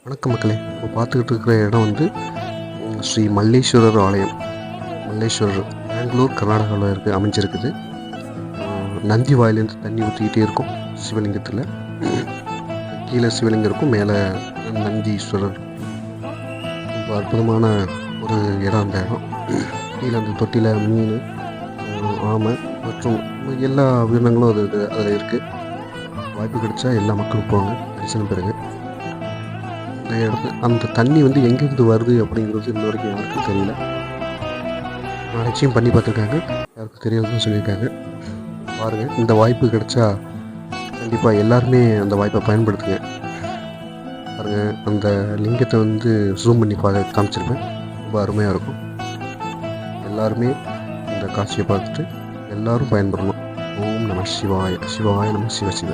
வணக்கம் மக்களே. இப்போ பார்த்துக்கிட்டு இருக்கிற இடம் வந்து ஸ்ரீ மல்லேஸ்வரர் ஆலயம். மல்லேஸ்வரர் பெங்களூர் கர்நாடகாவில் அமைஞ்சிருக்குது. நந்தி வாயிலேருந்து தண்ணி ஊற்றிக்கிட்டே இருக்கும். சிவலிங்கத்தில் கீழே சிவலிங்கம் இருக்கும், மேலே நந்தீஸ்வரர். ரொம்ப அற்புதமான ஒரு இடம் அந்த இடம். கீழே அந்த தொட்டியில் மீன், ஆமை மற்றும் எல்லா உயிரினங்களும் அதில் இருக்குது. வாய்ப்பு கிடைச்சா எல்லா மக்களும் போங்க, தரிசனம் பெறுங்க. அந்த இடத்துல அந்த தண்ணி வந்து எங்கேருந்து வருது அப்படிங்கிறது இன்ன வரைக்கும் யாருக்கும் தெரியல. நிச்சயம் பண்ணி பார்த்துருக்காங்க, யாருக்கும் தெரியாதுன்னு சொல்லியிருக்காங்க. பாருங்கள், இந்த வாய்ப்பு கிடைச்சா கண்டிப்பாக எல்லாருமே அந்த வாய்ப்பை பயன்படுத்துங்க. பாருங்கள், அந்த லிங்கத்தை வந்து ஜூம் பண்ணி காமிச்சிருப்பேன். ரொம்ப அருமையாக இருக்கும். எல்லாருமே இந்த காட்சியை பார்த்துட்டு எல்லோரும் பயன்படணும். ஓம் நம சிவாய, சிவாய நம சிவ சிவ.